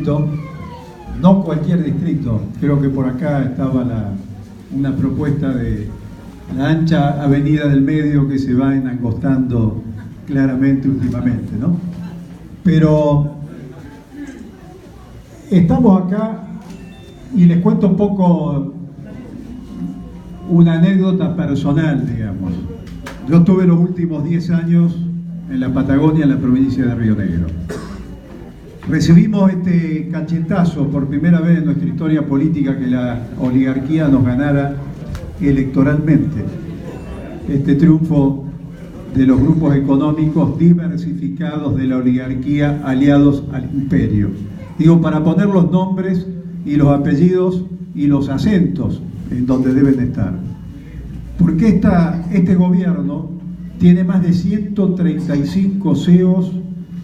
distrito, no cualquier distrito, creo que por acá estaba una propuesta de la ancha avenida del medio que se va enangostando claramente últimamente, ¿no? Pero estamos acá y les cuento un poco una anécdota personal, digamos. Yo estuve los últimos 10 años en la Patagonia, en la provincia de Río Negro. Recibimos este cachetazo por primera vez en nuestra historia política, que la oligarquía nos ganara electoralmente. Este triunfo de los grupos económicos diversificados de la oligarquía aliados al imperio. Digo, para poner los nombres y los apellidos y los acentos en donde deben estar. Porque este gobierno tiene más de 135 CEOs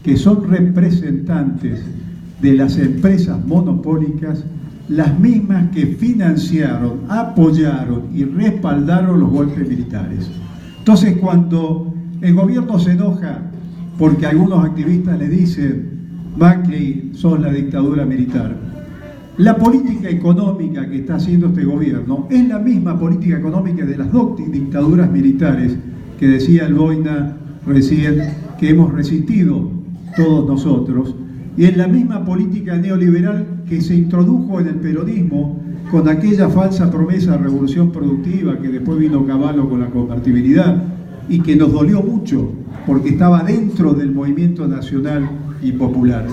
que son representantes de las empresas monopólicas, las mismas que financiaron, apoyaron y respaldaron los golpes militares. Entonces, cuando el gobierno se enoja porque algunos activistas le dicen: Macri, sos la dictadura militar, la política económica que está haciendo este gobierno es la misma política económica de las dos dictaduras militares que decía el Boina recién, que hemos resistido todos nosotros, y es la misma política neoliberal que se introdujo en el peronismo con aquella falsa promesa de revolución productiva que después vino Cavallo con la convertibilidad y que nos dolió mucho porque estaba dentro del movimiento nacional y popular.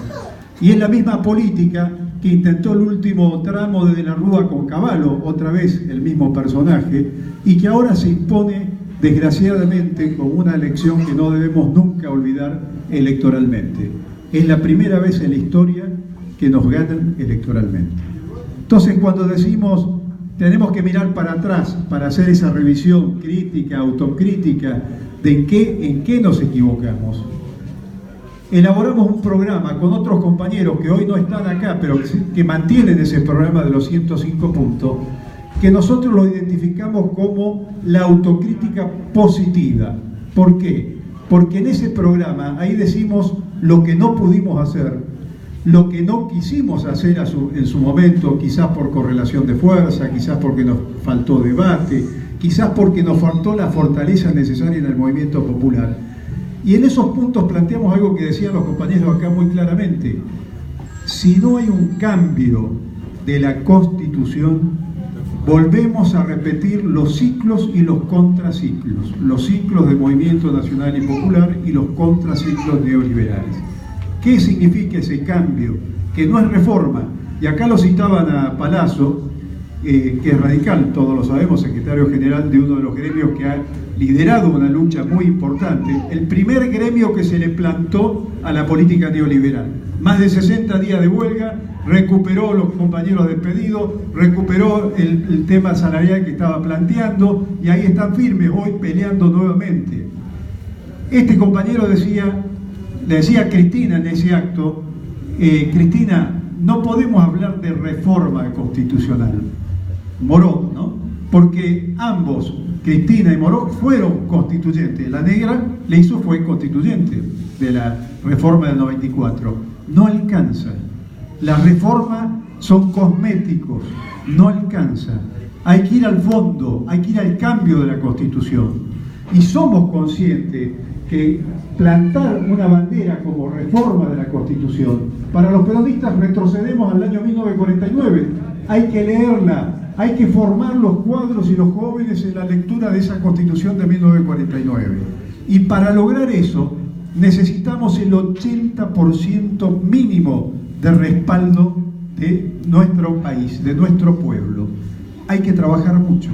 Y es la misma política que intentó el último tramo de la Rúa con Cavallo, otra vez el mismo personaje, y que ahora se impone desgraciadamente con una elección que no debemos nunca olvidar electoralmente. Es la primera vez en la historia que nos ganan electoralmente. Entonces, cuando decimos tenemos que mirar para atrás para hacer esa revisión crítica, autocrítica de en qué nos equivocamos, elaboramos un programa con otros compañeros que hoy no están acá, pero que mantienen ese programa de los 105 puntos, que nosotros lo identificamos como la autocrítica positiva. ¿Por qué? Porque en ese programa ahí decimos lo que no pudimos hacer, lo que no quisimos hacer en su momento, quizás por correlación de fuerza, quizás porque nos faltó debate, quizás porque nos faltó la fortaleza necesaria en el movimiento popular. Y en esos puntos planteamos algo que decían los compañeros acá muy claramente: si no hay un cambio de la Constitución, volvemos a repetir los ciclos y los contraciclos, los ciclos de movimiento nacional y popular y los contraciclos neoliberales. ¿Qué significa ese cambio? Que no es reforma. Y acá lo citaban a Palazzo, que es radical, todos lo sabemos, secretario general de uno de los gremios que ha liderado una lucha muy importante, el primer gremio que se le plantó a la política neoliberal. Más de 60 días de huelga, recuperó los compañeros despedidos, recuperó el tema salarial que estaba planteando, y ahí están firmes hoy peleando nuevamente. Este compañero le decía a Cristina en ese acto: Cristina, no podemos hablar de reforma constitucional. Moró, ¿no? Porque ambos, Cristina y Moró, fueron constituyentes. La Negra fue constituyente de la reforma del 94. No alcanza. Las reformas son cosméticos, no alcanza. Hay que ir al fondo, hay que ir al cambio de la Constitución. Y somos conscientes que plantar una bandera como reforma de la Constitución, para los peronistas retrocedemos al año 1949. Hay que leerla. Hay que formar los cuadros y los jóvenes en la lectura de esa Constitución de 1949. Y para lograr eso necesitamos el 80% mínimo de respaldo de nuestro país, de nuestro pueblo. Hay que trabajar mucho,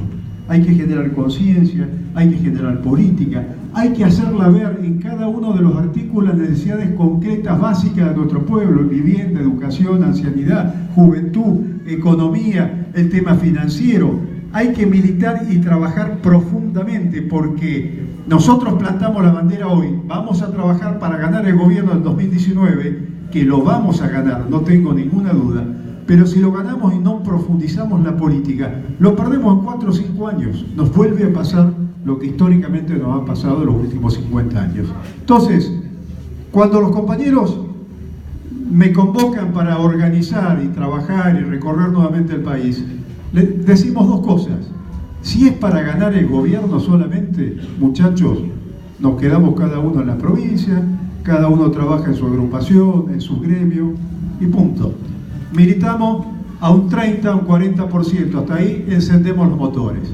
hay que generar conciencia, hay que generar política, hay que hacerla ver en cada uno de los artículos las necesidades concretas básicas de nuestro pueblo: vivienda, educación, ancianidad, juventud, economía, el tema financiero. Hay que militar y trabajar profundamente, porque nosotros plantamos la bandera hoy, vamos a trabajar para ganar el gobierno del 2019, que lo vamos a ganar, no tengo ninguna duda, pero si lo ganamos y no profundizamos la política, lo perdemos en 4 o 5 años, nos vuelve a pasar lo que históricamente nos ha pasado en los últimos 50 años. Entonces, cuando los compañeros me convocan para organizar y trabajar y recorrer nuevamente el país, decimos dos cosas. Si es para ganar el gobierno solamente, muchachos, nos quedamos cada uno en la provincia, cada uno trabaja en su agrupación, en su gremio, y punto. Militamos a un 30, a un 40%, hasta ahí encendemos los motores.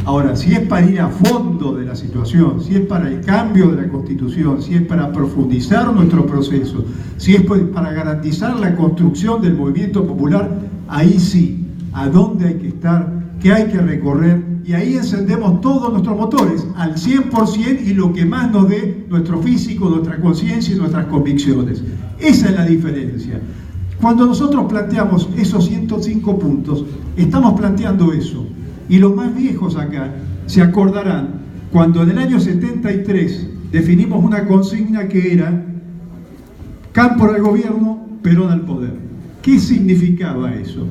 Ahora, si es para ir a fondo de la situación, si es para el cambio de la Constitución, si es para profundizar nuestro proceso, si es para garantizar la construcción del movimiento popular, ahí sí, a dónde hay que estar, qué hay que recorrer, y ahí encendemos todos nuestros motores al 100% y lo que más nos dé nuestro físico, nuestra conciencia y nuestras convicciones. Esa es la diferencia. Cuando nosotros planteamos esos 105 puntos, estamos planteando eso. Y los más viejos acá se acordarán cuando en el año 73 definimos una consigna que era Cámpora al gobierno, Perón al poder. ¿Qué significaba eso?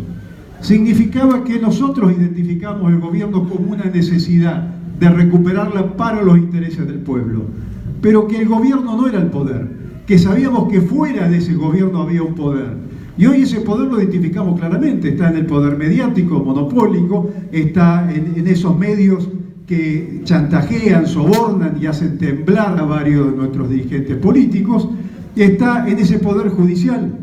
Significaba que nosotros identificamos el gobierno como una necesidad de recuperarla para los intereses del pueblo, pero que el gobierno no era el poder, que sabíamos que fuera de ese gobierno había un poder. Y hoy ese poder lo identificamos claramente, está en el poder mediático, monopólico, está en esos medios que chantajean, sobornan y hacen temblar a varios de nuestros dirigentes políticos, está en ese poder judicial,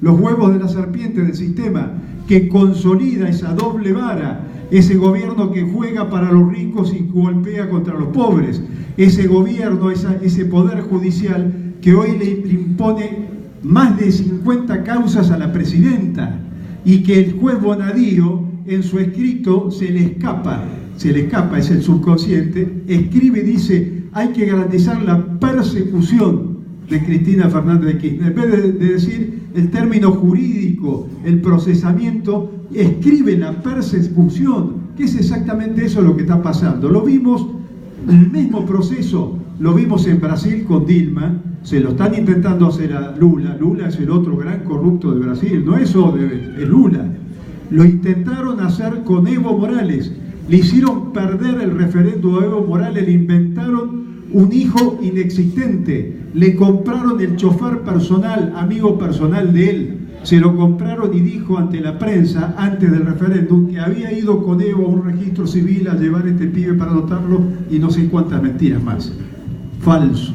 los huevos de la serpiente del sistema, que consolida esa doble vara, ese gobierno que juega para los ricos y golpea contra los pobres, ese gobierno, ese poder judicial que hoy le impone más de 50 causas a la presidenta y que el juez Bonadío en su escrito se le escapa, es el subconsciente, escribe y dice hay que garantizar la persecución de Cristina Fernández de Kirchner. En vez de decir el término jurídico, el procesamiento, escribe la persecución, que es exactamente eso lo que está pasando. Lo vimos, el mismo proceso, lo vimos en Brasil con Dilma, se lo están intentando hacer a Lula. Lula es el otro gran corrupto de Brasil, no es Odebrecht, es Lula. Lo intentaron hacer con Evo Morales, le hicieron perder el referendo a Evo Morales, le inventaron un hijo inexistente, le compraron el chofer personal, amigo personal de él, se lo compraron y dijo ante la prensa, antes del referéndum, que había ido con Evo a un registro civil a llevar a este pibe para anotarlo y no sé cuántas mentiras más. Falso.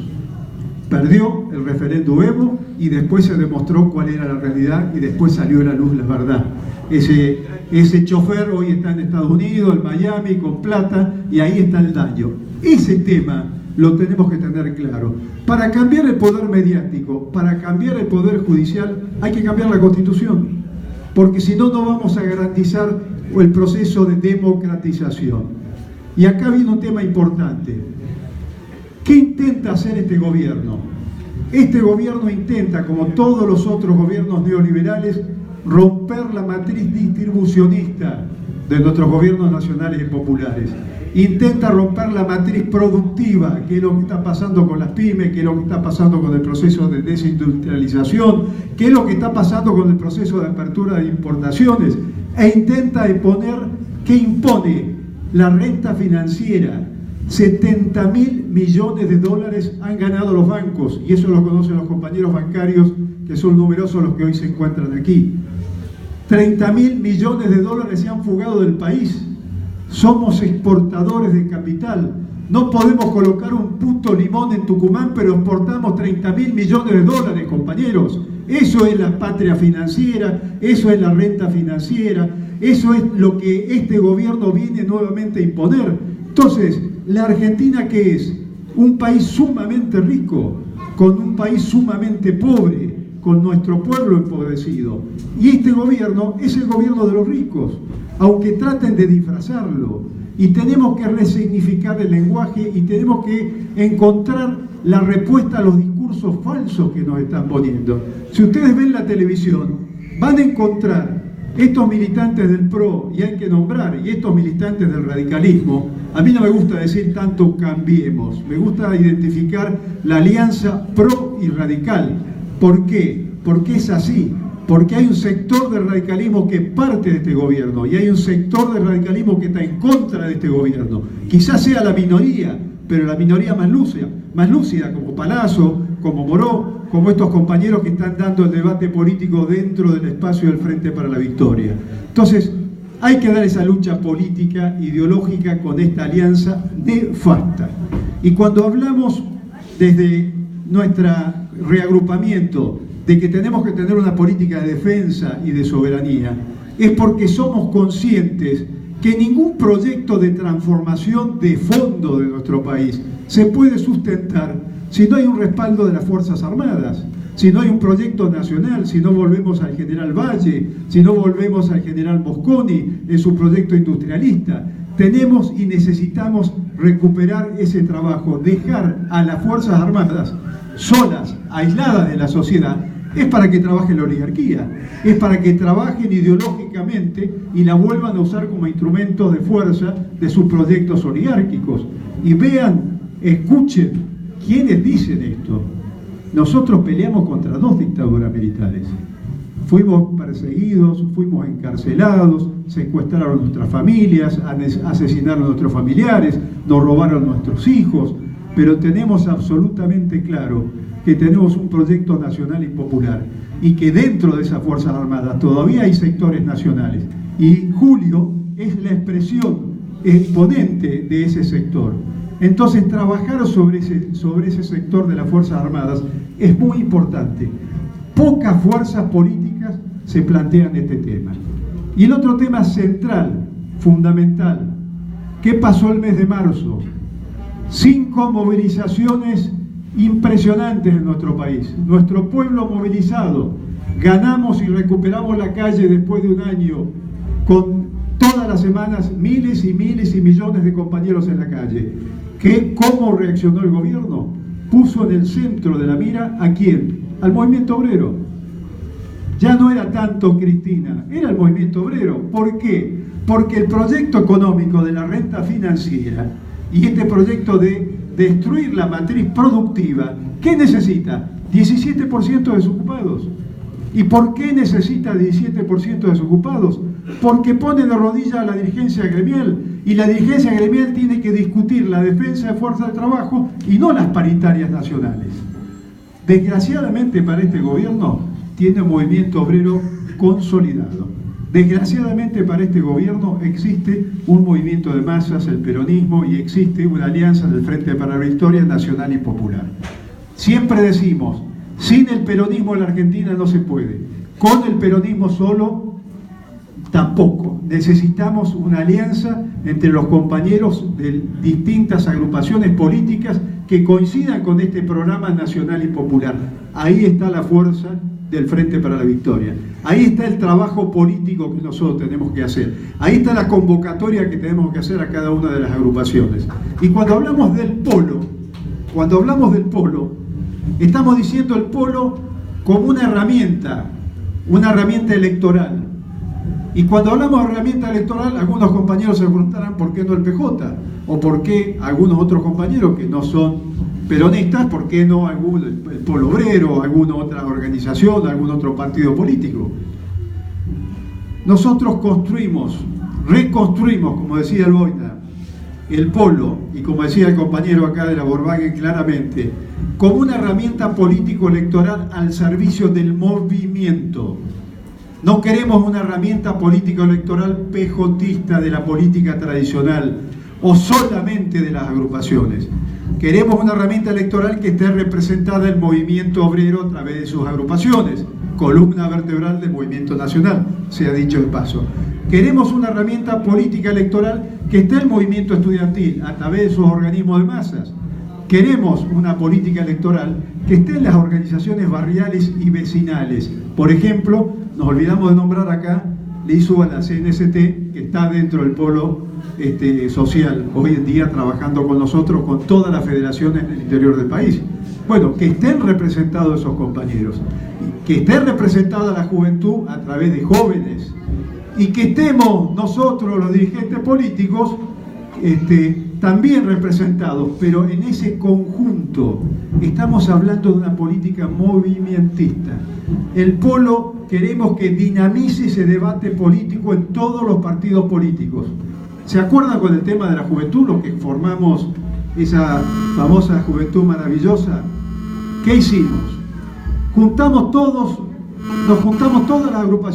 Perdió el referéndum Evo y después se demostró cuál era la realidad y después salió a la luz la verdad. Ese chofer hoy está en Estados Unidos, en Miami, con plata, y ahí está el daño. Ese tema lo tenemos que tener claro. Para cambiar el poder mediático, para cambiar el poder judicial, hay que cambiar la Constitución, porque si no, no vamos a garantizar el proceso de democratización. Y acá viene un tema importante. ¿Qué intenta hacer este gobierno? Este gobierno intenta, como todos los otros gobiernos neoliberales, romper la matriz distribucionista de nuestros gobiernos nacionales y populares. Intenta romper la matriz productiva, que es lo que está pasando con las pymes, que es lo que está pasando con el proceso de desindustrialización, que es lo que está pasando con el proceso de apertura de importaciones, e intenta imponer, ¿qué impone? La renta financiera. 70.000 millones de dólares han ganado los bancos, y eso lo conocen los compañeros bancarios, que son numerosos los que hoy se encuentran aquí. 30.000 millones de dólares se han fugado del país. Somos exportadores de capital. No podemos colocar un puto limón en Tucumán, pero exportamos 30.000 millones de dólares, compañeros. Eso es la patria financiera, eso es la renta financiera, eso es lo que este gobierno viene nuevamente a imponer. Entonces, ¿la Argentina qué es? Un país sumamente rico, con un país sumamente pobre, con nuestro pueblo empobrecido. Y este gobierno es el gobierno de los ricos, aunque traten de disfrazarlo. Y tenemos que resignificar el lenguaje y tenemos que encontrar la respuesta a los discursos falsos que nos están poniendo. Si ustedes ven la televisión, van a encontrar estos militantes del PRO, y hay que nombrar, y estos militantes del radicalismo. A mí no me gusta decir tanto cambiemos, me gusta identificar la alianza PRO y radical. ¿Por qué? Porque es así, porque hay un sector del radicalismo que parte de este gobierno y hay un sector del radicalismo que está en contra de este gobierno. Quizás sea la minoría, pero la minoría más más lúcida, como Palazzo, como Moró, como estos compañeros que están dando el debate político dentro del espacio del Frente para la Victoria. Entonces, hay que dar esa lucha política, ideológica con esta alianza nefasta. Y cuando hablamos desde nuestro reagrupamiento de que tenemos que tener una política de defensa y de soberanía, es porque somos conscientes que ningún proyecto de transformación de fondo de nuestro país se puede sustentar si no hay un respaldo de las Fuerzas Armadas, si no hay un proyecto nacional, si no volvemos al general Valle, si no volvemos al general Mosconi en su proyecto industrialista. Tenemos y necesitamos recuperar ese trabajo, dejar a las Fuerzas Armadas solas, aisladas de la sociedad. Es para que trabaje la oligarquía, es para que trabajen ideológicamente y la vuelvan a usar como instrumento de fuerza de sus proyectos oligárquicos. Y vean, escuchen, ¿quiénes dicen esto? Nosotros peleamos contra 2 dictaduras militares. Fuimos perseguidos, fuimos encarcelados, secuestraron nuestras familias, asesinaron a nuestros familiares, nos robaron nuestros hijos, pero tenemos absolutamente claro que tenemos un proyecto nacional y popular y que dentro de esas Fuerzas Armadas todavía hay sectores nacionales y Julio es la expresión exponente de ese sector. Entonces trabajar sobre ese sector de las Fuerzas Armadas es muy importante. Pocas fuerzas políticas se plantean este tema. Y el otro tema central, fundamental, ¿qué pasó el mes de marzo? 5 movilizaciones impresionantes en nuestro país. Nuestro pueblo movilizado. Ganamos y recuperamos la calle después de un año, con todas las semanas miles y miles y millones de compañeros en la calle. ¿Cómo reaccionó el gobierno? Puso en el centro de la mira ¿a quién? Al movimiento obrero. Ya no era tanto Cristina, era el movimiento obrero. ¿Por qué? Porque el proyecto económico de la renta financiera y este proyecto de destruir la matriz productiva, ¿qué necesita? 17% desocupados. ¿Y por qué necesita 17% desocupados? Porque pone de rodillas a la dirigencia gremial, y la dirigencia gremial tiene que discutir la defensa de fuerza de trabajo y no las paritarias nacionales. Desgraciadamente para este gobierno tiene un movimiento obrero consolidado. Desgraciadamente para este gobierno existe un movimiento de masas, el peronismo, y existe una alianza del Frente para la Victoria nacional y popular. Siempre decimos, sin el peronismo en la Argentina no se puede, con el peronismo solo tampoco. Necesitamos una alianza entre los compañeros de distintas agrupaciones políticas que coincidan con este programa nacional y popular. Ahí está la fuerza del Frente para la Victoria. Ahí está el trabajo político que nosotros tenemos que hacer. Ahí está la convocatoria que tenemos que hacer a cada una de las agrupaciones. Y cuando hablamos del polo, estamos diciendo el polo como una herramienta electoral. Y cuando hablamos de herramienta electoral, algunos compañeros se preguntarán por qué no el PJ, o por qué algunos otros compañeros que no son peronistas, por qué no el Polo Obrero, alguna otra organización, algún otro partido político. Nosotros reconstruimos, como decía el Boina, el polo, y como decía el compañero acá de la Volkswagen claramente, como una herramienta político-electoral al servicio del movimiento. No queremos una herramienta político-electoral pejotista de la política tradicional o solamente de las agrupaciones. Queremos una herramienta electoral que esté representada el movimiento obrero a través de sus agrupaciones, columna vertebral del movimiento nacional, se ha dicho de paso. Queremos una herramienta política electoral que esté el movimiento estudiantil a través de sus organismos de masas. Queremos una política electoral que esté en las organizaciones barriales y vecinales. Por ejemplo, nos olvidamos de nombrar acá, le hizo a la CNST, que está dentro del polo social, hoy en día trabajando con nosotros, con todas las federaciones del interior del país. Bueno, que estén representados esos compañeros, que esté representada la juventud a través de jóvenes, y que estemos nosotros, los dirigentes políticos, también representados, pero en ese conjunto. Estamos hablando de una política movimentista. El polo queremos que dinamice ese debate político en todos los partidos políticos. ¿Se acuerdan con el tema de la juventud, los que formamos esa famosa juventud maravillosa, ¿qué hicimos? Nos juntamos toda la agrupación